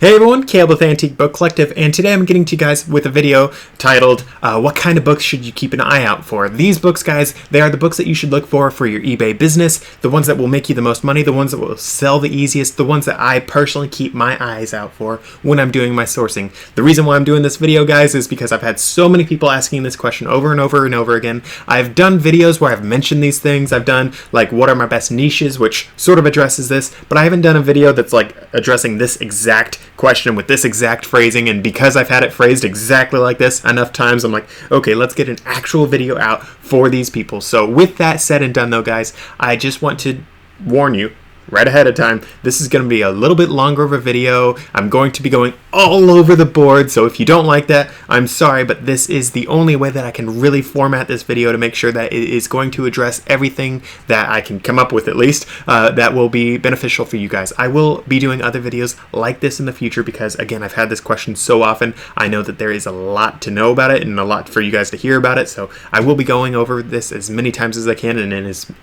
Hey everyone, Caleb with Antique Book Collective, and today I'm getting to you guys with a video titled, What Kind of Books Should You Keep an Eye Out For? These books, guys, they are the books that you should look for your eBay business, the ones that will make you the most money, the ones that will sell the easiest, the ones that I personally keep my eyes out for when I'm doing my sourcing. The reason why I'm doing this video, guys, is because I've had so many people asking this question over and over and over again. I've done videos where I've mentioned these things. I've done, like, what are my best niches, which sort of addresses this, but I haven't done a video that's, like, addressing this exact question with this exact phrasing, and because I've had it phrased exactly like this enough times, I'm like, okay, let's get an actual video out for these people. So with that said and done though, guys, I just want to warn you right ahead of time, this is going to be a little bit longer of a video. I'm going to be going all over the board, so if you don't like that, I'm sorry, but this is the only way that I can really format this video to make sure that it is going to address everything that I can come up with, at least, that will be beneficial for you guys. I will be doing other videos like this in the future because, again, I've had this question so often. I know that there is a lot to know about it and a lot for you guys to hear about it, so I will be going over this as many times as I can and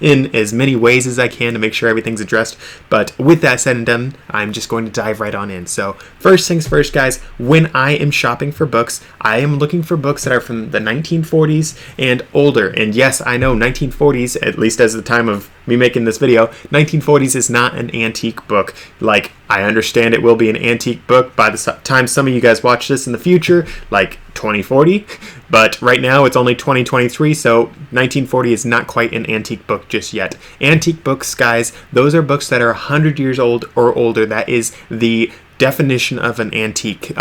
in as many ways as I can to make sure everything's addressed. But with that said and done, I'm just going to dive right on in. So first things first, guys, when I am shopping for books, I am looking for books that are from the 1940s and older. And yes, I know 1940s, at least as the time of me making this video, 1940s is not an antique book. Like, I understand it will be an antique book by the time some of you guys watch this in the future, like 2040, but right now it's only 2023, so 1940 is not quite an antique book just yet. Antique books, guys, those are books that are 100 years old or older. That is the definition of an antique.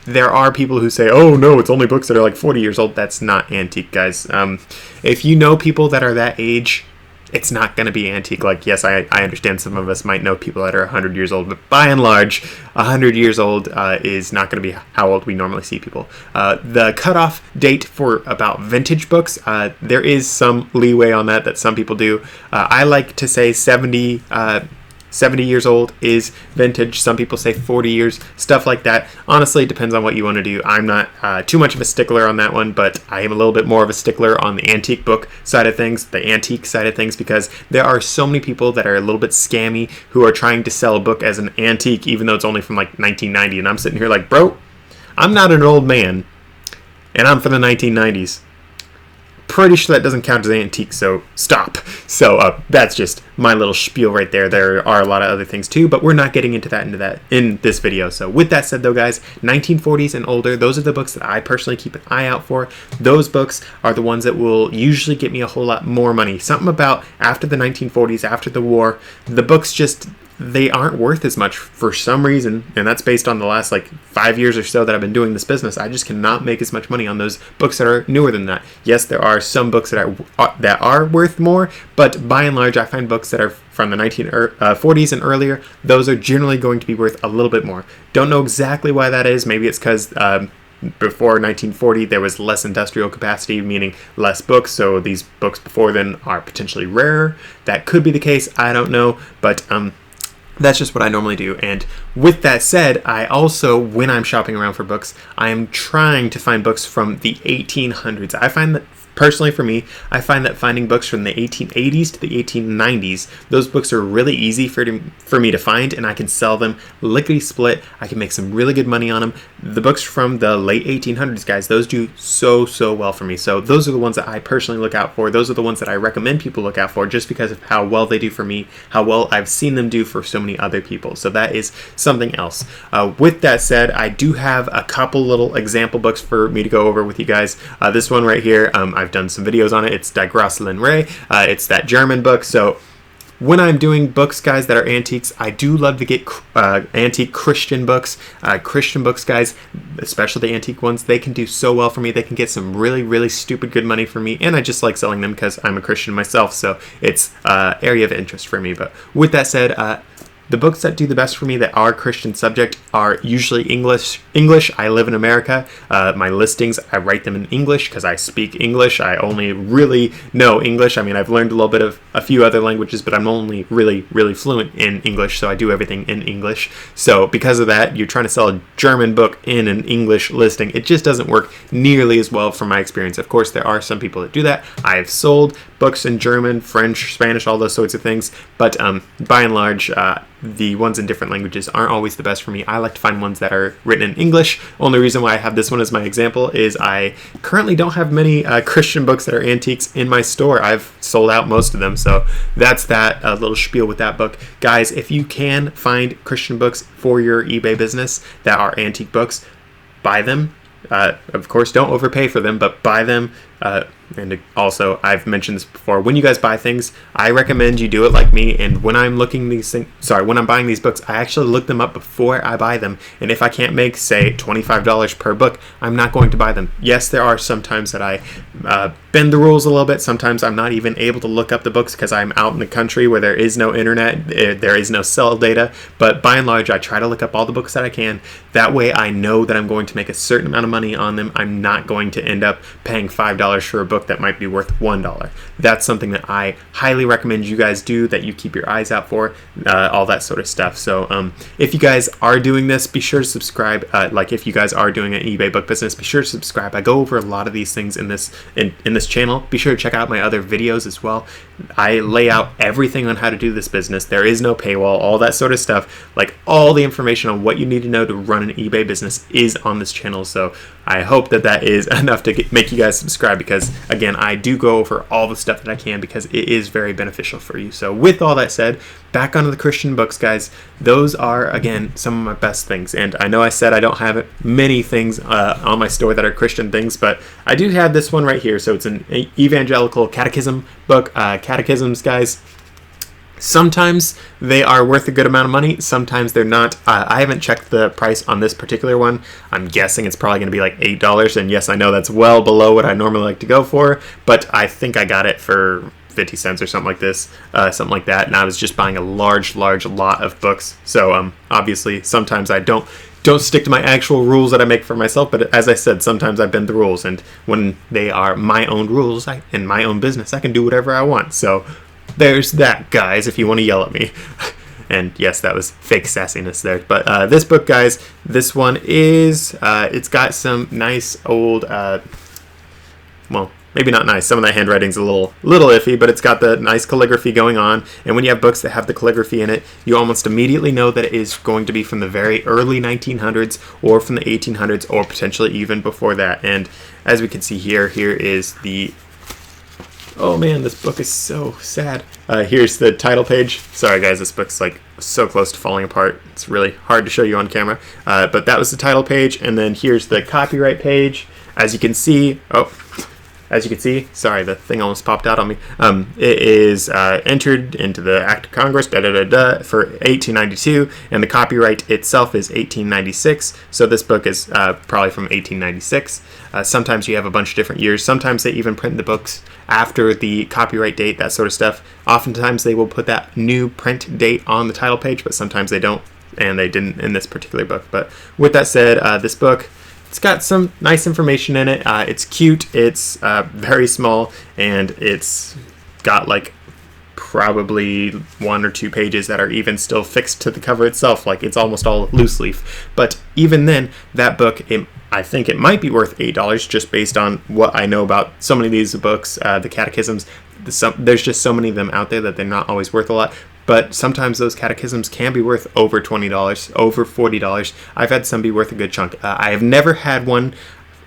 There are people who say, oh no, it's only books that are like 40 years old. That's not antique, guys. If you know people that are that age, it's not going to be antique. Like, yes, I understand some of us might know people that are 100 years old, but by and large, 100 years old is not going to be how old we normally see people. The cutoff date for about vintage books, there is some leeway on that some people do. I like to say 70 years old is vintage. Some people say 40 years, stuff like that. Honestly, it depends on what you want to do. I'm not too much of a stickler on that one, but I am a little bit more of a stickler on the antique book side of things, the antique side of things, because there are so many people that are a little bit scammy who are trying to sell a book as an antique, even though it's only from like 1990. And I'm sitting here like, bro, I'm not an old man, and I'm from the 1990s. Pretty sure that doesn't count as antique, so stop. So that's just my little spiel right there. There are a lot of other things too, but we're not getting into that in this video. So with that said though, guys, 1940s and older, those are the books that I personally keep an eye out for. Those books are the ones that will usually get me a whole lot more money. Something about after the 1940s, after the war, the books just, they aren't worth as much for some reason, and that's based on the last like 5 years or so that I've been doing this business. I just cannot make as much money on those books that are newer than that. Yes, there are some books that are worth more, but by and large, I find books that are from the 1940s and earlier, those are generally going to be worth a little bit more. Don't know exactly why that is. Maybe it's because before 1940 there was less industrial capacity, meaning less books, so these books before then are potentially rarer. That could be the case. I don't know, but that's just what I normally do. And with that said, I also, when I'm shopping around for books, I am trying to find books from the 1800s. I find that, personally for me, I find that finding books from the 1880s to the 1890s, those books are really easy for me to find, and I can sell them lickety split. I can make some really good money on them. The books from the late 1800s, guys, those do so well for me. So those are the ones that I personally look out for. Those are the ones that I recommend people look out for just because of how well they do for me, how well I've seen them do for so many other people. So that is something else. With that said, I do have a couple little example books for me to go over with you guys. This one right here, I've done some videos on it. It's Die Große Ray. It's that German book. So when I'm doing books, guys, that are antiques, I do love to get antique Christian books. Christian books, guys, especially the antique ones, they can do so well for me. They can get some really stupid good money for me, and I just like selling them because I'm a Christian myself, so it's area of interest for me. But with that said, the books that do the best for me that are Christian subject are usually English. I live in America. My listings, I write them in English because I speak English. I only really know English. I mean, I've learned a little bit of a few other languages, but I'm only really fluent in English, so I do everything in English. So because of that, you're trying to sell a German book in an English listing. It just doesn't work nearly as well from my experience. Of course, there are some people that do that. I have sold books in German, French, Spanish, all those sorts of things. But by and large, the ones in different languages aren't always the best for me. I like to find ones that are written in English. Only reason why I have this one as my example is I currently don't have many Christian books that are antiques in my store. I've sold out most of them, so that's that little spiel with that book. Guys, if you can find Christian books for your eBay business that are antique books, buy them. Of course, don't overpay for them, but buy them. And also, I've mentioned this before, when you guys buy things, I recommend you do it like me. And when I'm when I'm buying these books, I actually look them up before I buy them. And if I can't make, say, $25 per book, I'm not going to buy them. Yes, there are some times that I bend the rules a little bit. Sometimes I'm not even able to look up the books because I'm out in the country where there is no internet, there is no cell data. But by and large, I try to look up all the books that I can. That way I know that I'm going to make a certain amount of money on them. I'm not going to end up paying $5 for a book that might be worth $1. That's something that I highly recommend you guys do, that you keep your eyes out for, all that sort of stuff. So if you guys are doing this, be sure to subscribe. Like if you guys are doing an eBay book business, be sure to subscribe. I go over a lot of these things in this channel. Be sure to check out my other videos as well. I lay out everything on how to do this business. There is no paywall, all that sort of stuff. Like all the information on what you need to know to run an eBay business is on this channel. So I hope that is enough to make you guys subscribe, because again, I do go over all the stuff that I can because it is very beneficial for you. So with all that said, back onto the Christian books, guys. Those are, again, some of my best things. And I know I said I don't have many things on my store that are Christian things, but I do have this one right here. So it's an evangelical catechism book. Catechisms, guys, sometimes they are worth a good amount of money. Sometimes they're not. I haven't checked the price on this particular one. I'm guessing it's probably going to be like $8. And yes, I know that's well below what I normally like to go for, but I think I got it for 50 cents or something like this, something like that. And I was just buying a large lot of books. So obviously sometimes I don't stick to my actual rules that I make for myself, but as I said, sometimes I bend the rules, and when they are my own rules in my own business, I can do whatever I want. So there's that, guys, if you want to yell at me. And yes, that was fake sassiness there. But this book, guys, this one is, it's got some nice old, well, maybe not nice. Some of the handwriting's a little iffy, but it's got the nice calligraphy going on. And when you have books that have the calligraphy in it, you almost immediately know that it is going to be from the very early 1900s or from the 1800s or potentially even before that. And as we can see here is the... Oh man, this book is so sad. Here's the title page. Sorry guys, this book's like so close to falling apart. It's really hard to show you on camera. But that was the title page, and then here's the copyright page. As you can see, sorry, the thing almost popped out on me. It is entered into the Act of Congress for 1892, and the copyright itself is 1896. So this book is probably from 1896. Sometimes you have a bunch of different years. Sometimes they even print the books after the copyright date, that sort of stuff. Oftentimes they will put that new print date on the title page, but sometimes they don't, and they didn't in this particular book. But with that said, this book, it's got some nice information in it. It's cute, it's very small, and it's got like probably 1 or 2 pages that are even still fixed to the cover itself. Like it's almost all loose leaf. But even then, that book, I think it might be worth $8 just based on what I know about so many of these books, the catechisms. There's just so many of them out there that they're not always worth a lot. But sometimes those catechisms can be worth over $20, over $40. I've had some be worth a good chunk. I have never had one,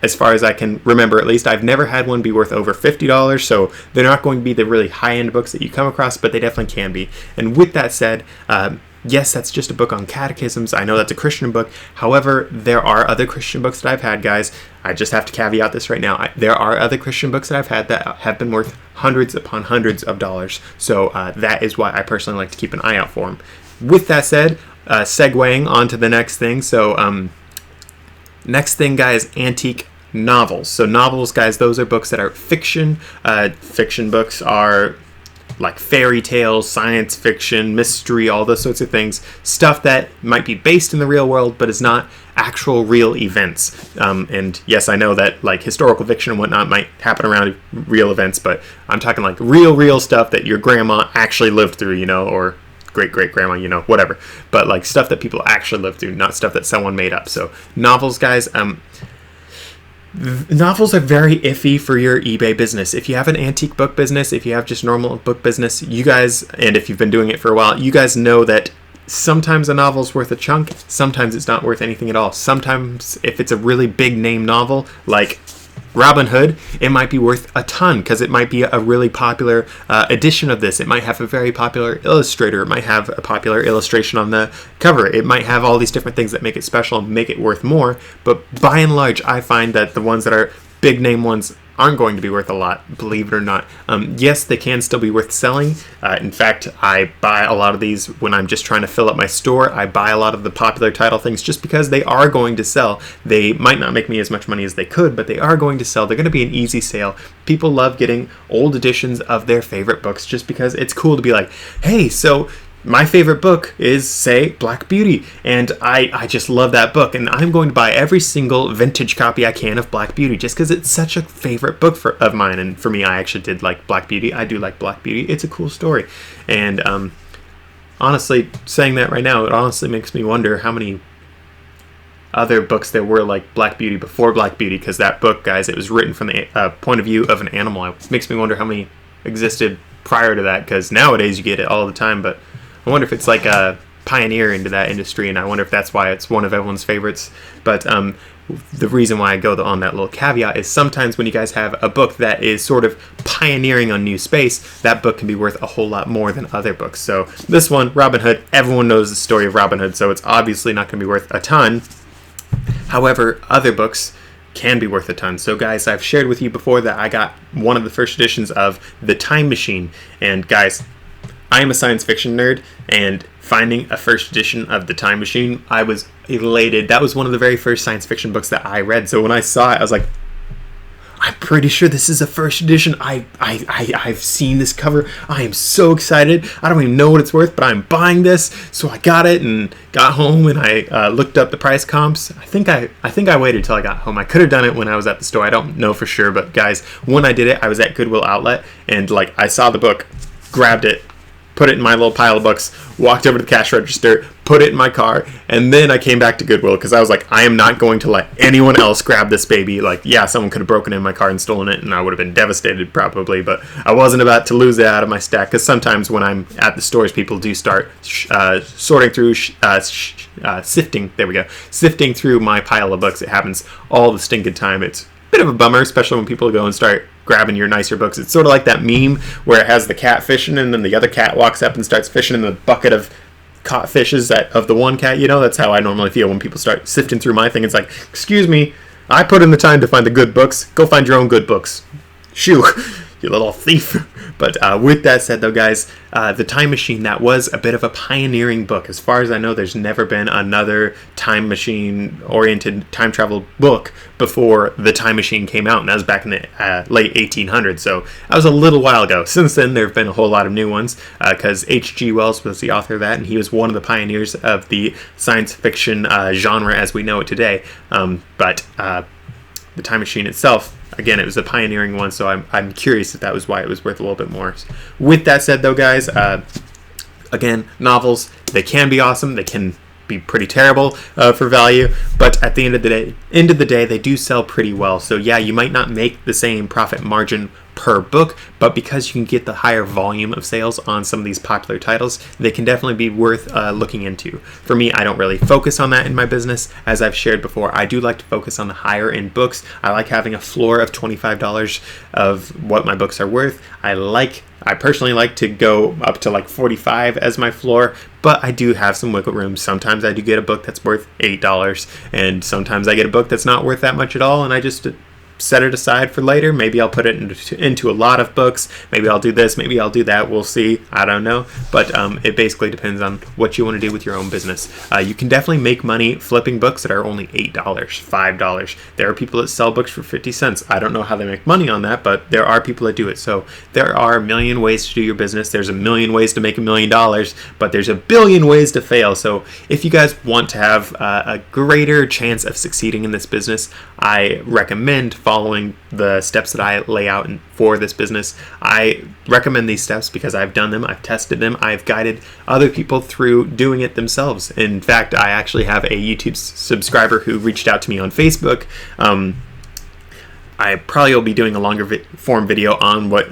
as far as I can remember at least, I've never had one be worth over $50. So they're not going to be the really high-end books that you come across, but they definitely can be. And with that said, yes, that's just a book on catechisms. I know that's a Christian book. However, there are other Christian books that I've had, guys. I just have to caveat this right now. There are other Christian books that I've had that have been worth hundreds upon hundreds of dollars. So that is why I personally like to keep an eye out for them. With that said, segueing on to the next thing. So next thing, guys, antique novels. So novels, guys, those are books that are fiction. Fiction books are like fairy tales, science fiction, mystery, all those sorts of things. Stuff that might be based in the real world, but is not actual real events. And yes, I know that like historical fiction and whatnot might happen around real events, but I'm talking like real stuff that your grandma actually lived through, you know, or great-great-grandma, you know, whatever. But like stuff that people actually lived through, not stuff that someone made up. So novels, guys, Novels are very iffy for your eBay business. If you have an antique book business, if you have just normal book business, you guys, and if you've been doing it for a while, you guys know that sometimes a novel's worth a chunk, sometimes it's not worth anything at all. Sometimes if it's a really big name novel, like Robin Hood, it might be worth a ton because it might be a really popular edition of this. It might have a very popular illustrator. It might have a popular illustration on the cover. It might have all these different things that make it special and make it worth more. But by and large, I find that the ones that are big name ones aren't going to be worth a lot, believe it or not. Yes, they can still be worth selling. In fact, I buy a lot of these when I'm just trying to fill up my store. I buy a lot of the popular title things just because they are going to sell. They might not make me as much money as they could, but they are going to sell. They're going to be an easy sale. People love getting old editions of their favorite books just because it's cool to be like, hey, so my favorite book is, say, Black Beauty, and I just love that book, and I'm going to buy every single vintage copy I can of Black Beauty just because it's such a favorite book of mine. And for me, I actually did like Black Beauty. I do like Black Beauty. It's a cool story. And honestly, saying that right now, it honestly makes me wonder how many other books there were like Black Beauty before Black Beauty, because that book, guys, it was written from the point of view of an animal. It makes me wonder how many existed prior to that, because nowadays you get it all the time, but I wonder if it's like a pioneer into that industry, and I wonder if that's why it's one of everyone's favorites. But the reason why I go on that little caveat is sometimes when you guys have a book that is sort of pioneering on new space, that book can be worth a whole lot more than other books. So this one, Robin Hood, everyone knows the story of Robin Hood, so it's obviously not going to be worth a ton. However, other books can be worth a ton. So guys, I've shared with you before that I got one of the first editions of The Time Machine, and guys, I am a science fiction nerd, and finding a first edition of The Time Machine, I was elated. That was one of the very first science fiction books that I read. So when I saw it, I was like, I'm pretty sure this is a first edition. I've seen this cover. I am so excited. I don't even know what it's worth, but I'm buying this. So I got it and got home, and I looked up the price comps. I think I waited till I got home. I could have done it when I was at the store. I don't know for sure, but guys, when I did it, I was at Goodwill Outlet, and like I saw the book, grabbed it, put it in my little pile of books, walked over to the cash register, put it in my car, and then I came back to Goodwill because I was like, I am not going to let anyone else grab this baby. Like, yeah, someone could have broken in my car and stolen it, and I would have been devastated probably, but I wasn't about to lose it out of my stack, because sometimes when I'm at the stores, people do start sorting through, sifting through my pile of books. It happens all the stinking time. It's a bit of a bummer, especially when people go and start grabbing your nicer books. It's sort of like that meme where it has the cat fishing, and then the other cat walks up and starts fishing in the bucket of caught fishes of the one cat. You know, that's how I normally feel when people start sifting through my thing. It's like, excuse me, I put in the time to find the good books. Go find your own good books. Shoo, you little thief. But with that said, though, guys, The Time Machine, that was a bit of a pioneering book. As far as I know, there's never been another time machine-oriented time travel book before The Time Machine came out, and that was back in the late 1800s, so that was a little while ago. Since then, there have been a whole lot of new ones, because H.G. Wells was the author of that, and he was one of the pioneers of the science fiction genre as we know it today. But The Time Machine itself, again, it was a pioneering one, so I'm curious if that was why it was worth a little bit more. With that said, though, guys, again, novels, they can be awesome. They can be pretty terrible for value, but at the end of the day, they do sell pretty well. So yeah, you might not make the same profit margin per book, but because you can get the higher volume of sales on some of these popular titles, they can definitely be worth looking into. For me, I don't really focus on that in my business. As I've shared before, I do like to focus on the higher end books. I like having a floor of $25 of what my books are worth. I personally like to go up to like $45 as my floor, but I do have some wiggle room. Sometimes I do get a book that's worth $8, and sometimes I get a book that's not worth that much at all, and I just set it aside for later. Maybe I'll put it into a lot of books. Maybe I'll do this. Maybe I'll do that. We'll see. I don't know. But it basically depends on what you want to do with your own business. You can definitely make money flipping books that are only $8, $5. There are people that sell books for 50 cents. I don't know how they make money on that, but there are people that do it. So there are a million ways to do your business. There's a million ways to make $1 million, but there's a billion ways to fail. So if you guys want to have a greater chance of succeeding in this business, I recommend following the steps that I lay out for this business. I recommend these steps because I've done them, I've tested them, I've guided other people through doing it themselves. In fact, I actually have a YouTube subscriber who reached out to me on Facebook, I probably will be doing a longer form video on what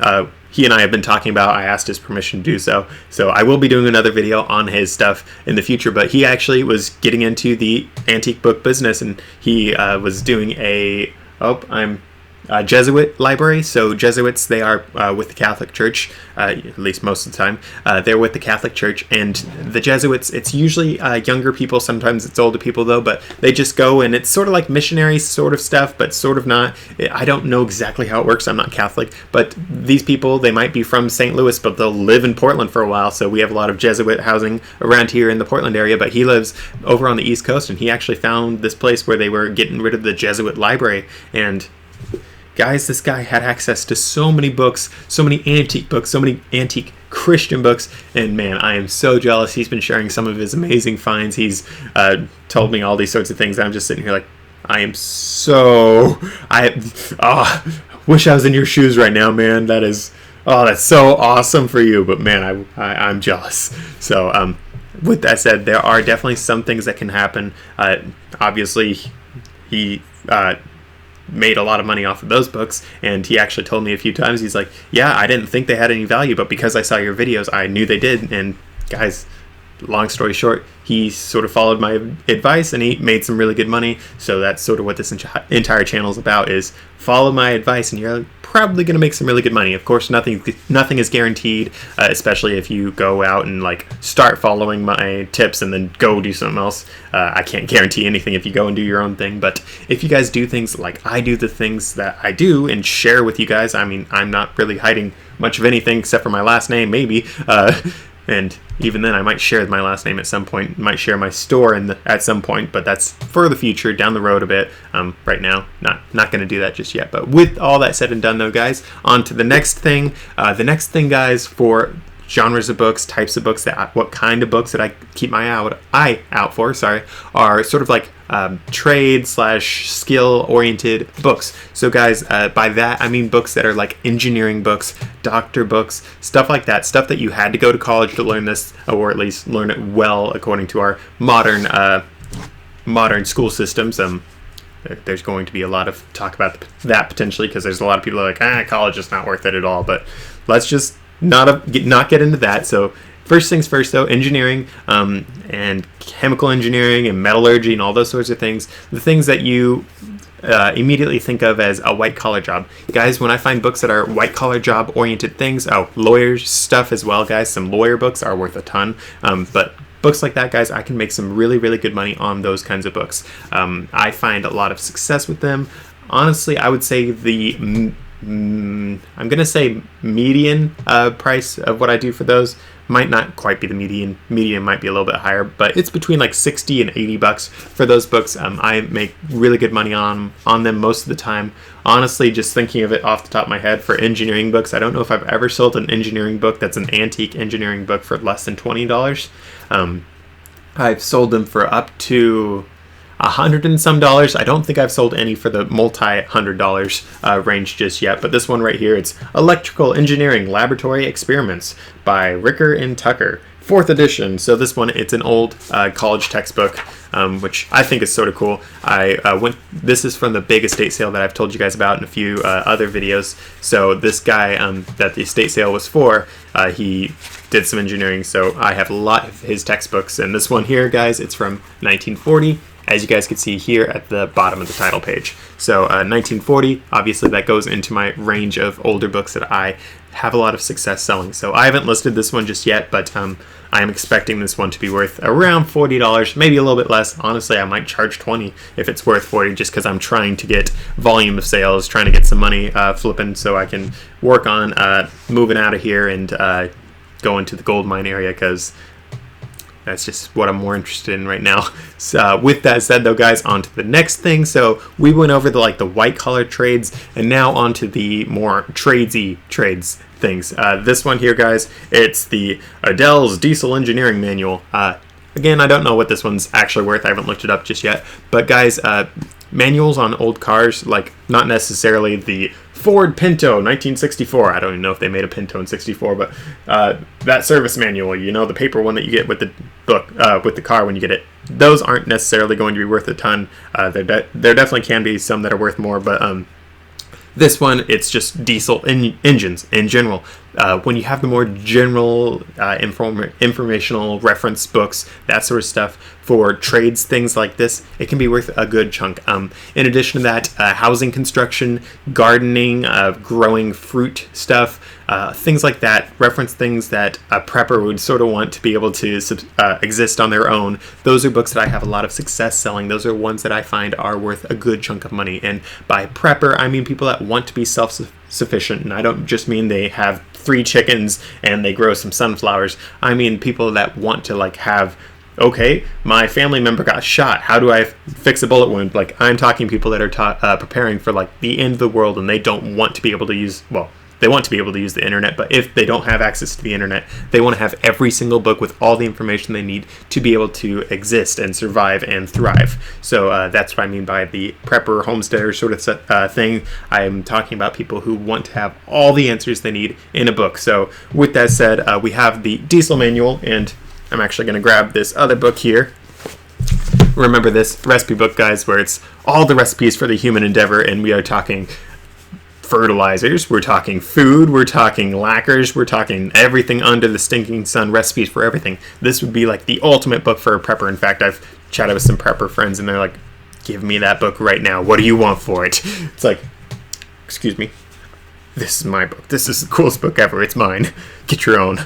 he and I have been talking about. I asked his permission to do so. So I will be doing another video on his stuff in the future, but he actually was getting into the antique book business, and he was doing a, Jesuit library. So Jesuits, they are with the Catholic Church, at least most of the time. They're with the Catholic Church, and the Jesuits, it's usually younger people, sometimes it's older people though, but they just go, and it's sort of like missionary sort of stuff, but sort of not. I don't know exactly how it works, I'm not Catholic, but these people, they might be from St. Louis, but they'll live in Portland for a while, so we have a lot of Jesuit housing around here in the Portland area, but he lives over on the East Coast, and he actually found this place where they were getting rid of the Jesuit library, and guys, this guy had access to so many books, so many antique books, so many antique Christian books, and man, I am so jealous. He's been sharing some of his amazing finds. He's told me all these sorts of things. I'm just sitting here like, wish I was in your shoes right now, man. That's so awesome for you, but man, I'm jealous. So, with that said, there are definitely some things that can happen. Obviously, he made a lot of money off of those books, and he actually told me a few times, he's like, yeah, I didn't think they had any value, but because I saw your videos, I knew they did. And guys, long story short, he sort of followed my advice, and he made some really good money. So that's sort of what this entire channel is about, is follow my advice, and you're probably going to make some really good money. Of course, nothing is guaranteed, especially if you go out and like start following my tips and then go do something else. I can't guarantee anything if you go and do your own thing, but if you guys do things like I do, the things that I do, and share with you guys, I mean, I'm not really hiding much of anything except for my last name, maybe. And even then, I might share my last name at some point, might share my store at some point, but that's for the future, down the road a bit. Right now, not going to do that just yet. But with all that said and done, though, guys, on to the next thing. The next thing, guys, for genres of books, types of books, what kind of books that I keep my eye out for, are sort of like trade / skill oriented books. So guys, by that I mean books that are like engineering books, doctor books, stuff like that, stuff that you had to go to college to learn this, or at least learn it well according to our modern school systems. There's going to be a lot of talk about that potentially, because there's a lot of people that are like, college is not worth it at all, but let's just not get into that. So first things first, though, engineering and chemical engineering and metallurgy and all those sorts of things, the things that you immediately think of as a white collar job. Guys, when I find books that are white collar job oriented things, lawyers stuff as well, guys, some lawyer books are worth a ton, but books like that, guys, I can make some really, really good money on those kinds of books. I find a lot of success with them. Honestly, I would say I'm going to say median price of what I do for those might not quite be the median. Median might be a little bit higher, but it's between like $60 and $80 for those books. I make really good money on them most of the time. Honestly, just thinking of it off the top of my head, for engineering books, I don't know if I've ever sold an engineering book that's an antique engineering book for less than $20. I've sold them for up to $100 and some. I don't think I've sold any for the multi-$100 range just yet, but this one right here, it's Electrical Engineering Laboratory Experiments by Ricker and Tucker, 4th edition. So this one, it's an old college textbook, which I think is sort of cool. This is from the big estate sale that I've told you guys about in a few other videos. So this guy that the estate sale was for, he did some engineering, so I have a lot of his textbooks, and this one here, guys, it's from 1940. As you guys can see here at the bottom of the title page. So 1940, obviously that goes into my range of older books that I have a lot of success selling. So I haven't listed this one just yet, but I am expecting this one to be worth around $40, maybe a little bit less. Honestly, I might charge $20 if it's worth $40, just because I'm trying to get volume of sales, trying to get some money flipping so I can work on moving out of here and go into the gold mine area, because that's just what I'm more interested in right now. So with that said, though, guys, on to the next thing. So we went over the white collar trades, and now on to the more tradesy trades things. This one here, guys, it's the Adele's Diesel Engineering Manual. Again, I don't know what this one's actually worth. I haven't looked it up just yet. But guys, manuals on old cars, like not necessarily the Ford Pinto 1964. I don't even know if they made a Pinto in 64, but that service manual, the paper one that you get with the book, with the car when you get it, those aren't necessarily going to be worth a ton. There definitely can be some that are worth more, but This one, it's just diesel engines in general. When you have the more general informational reference books, that sort of stuff for trades, things like this, it can be worth a good chunk. In addition to that, housing construction, gardening, growing fruit stuff, things like that, reference things that a prepper would sort of want to be able to exist on their own. Those are books that I have a lot of success selling. Those are ones that I find are worth a good chunk of money. And by prepper, I mean people that want to be self-sufficient. And I don't just mean they have 3 chickens and they grow some sunflowers. I mean people that want to like have, okay, my family member got shot. How do I fix a bullet wound? Like, I'm talking people that are preparing for like the end of the world, and they don't want to be able to use, well, they want to be able to use the internet, but if they don't have access to the internet, they want to have every single book with all the information they need to be able to exist and survive and thrive. So that's what I mean by the prepper, homesteader sort of thing. I'm talking about people who want to have all the answers they need in a book. So with that said, we have the Diesel Manual, and I'm actually going to grab this other book here. Remember this recipe book, guys, where it's all the recipes for the human endeavor, and we are talking fertilizers, we're talking food, we're talking lacquers, we're talking everything under the stinking sun, recipes for everything. This would be like the ultimate book for a prepper. In fact, I've chatted with some prepper friends, and they're like, give me that book right now. What do you want for it? It's like, excuse me, this is my book. This is the coolest book ever. It's mine. Get your own.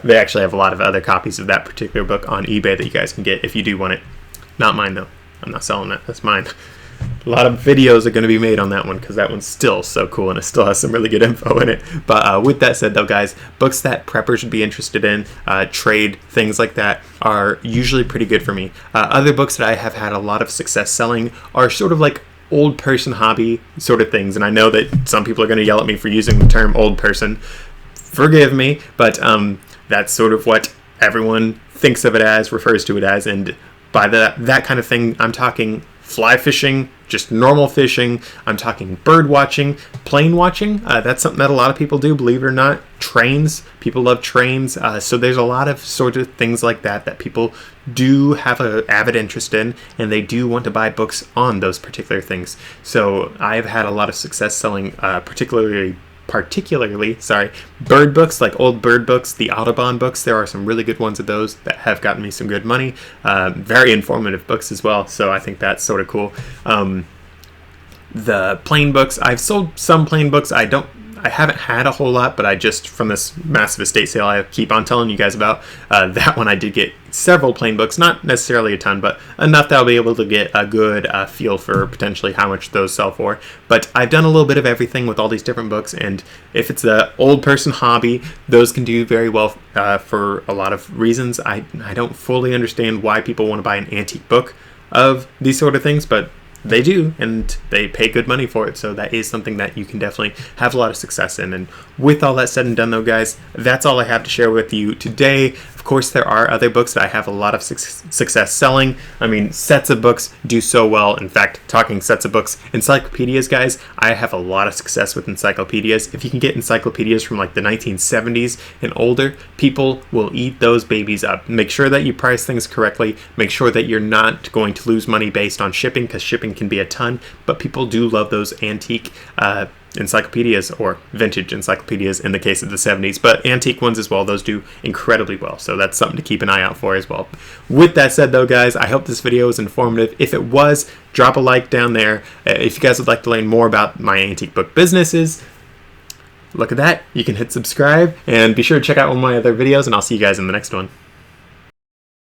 They actually have a lot of other copies of that particular book on eBay that you guys can get if you do want it. Not mine, though. I'm not selling that. That's mine. A lot of videos are going to be made on that one because that one's still so cool and it still has some really good info in it. But with that said, though, guys, books that preppers should be interested in, trade, things like that, are usually pretty good for me. Other books that I have had a lot of success selling are sort of like old person hobby sort of things. And I know that some people are going to yell at me for using the term old person. Forgive me, but that's sort of what everyone thinks of it as, refers to it as. And by that kind of thing, I'm talking fly fishing, just normal fishing. I'm talking bird watching, plane watching. That's something that a lot of people do, believe it or not. Trains, people love trains. So there's a lot of sort of things like that people do have an avid interest in, and they do want to buy books on those particular things. So I've had a lot of success selling particularly bird books, like old bird books, the Audubon books. There are some really good ones of those that have gotten me some good money. Very informative books as well, so I think that's sort of cool. The plain books, I've sold some plain books. I haven't had a whole lot, but I just, from this massive estate sale I keep on telling you guys about, that one I did get several plain books, not necessarily a ton, but enough that I'll be able to get a good feel for potentially how much those sell for. But I've done a little bit of everything with all these different books, and if it's the old person hobby, those can do very well for a lot of reasons. I don't fully understand why people want to buy an antique book of these sort of things, but they do, and they pay good money for it, so that is something that you can definitely have a lot of success in. And with all that said and done, though, guys, that's all I have to share with you today. Of course, there are other books that I have a lot of success selling. I mean, sets of books do so well. In fact, talking sets of books, encyclopedias, guys, I have a lot of success with encyclopedias. If you can get encyclopedias from like the 1970s and older, people will eat those babies up. Make sure that you price things correctly. Make sure that you're not going to lose money based on shipping, because shipping can be a ton, but people do love those antique encyclopedias, or vintage encyclopedias in the case of the 70s, but antique ones as well. Those do incredibly well, so that's something to keep an eye out for as well. With that said, though, guys, I hope this video was informative. If it was, drop a like down there. If you guys would like to learn more about my antique book businesses, look at that. You can hit subscribe, and be sure to check out one of my other videos, and I'll see you guys in the next one.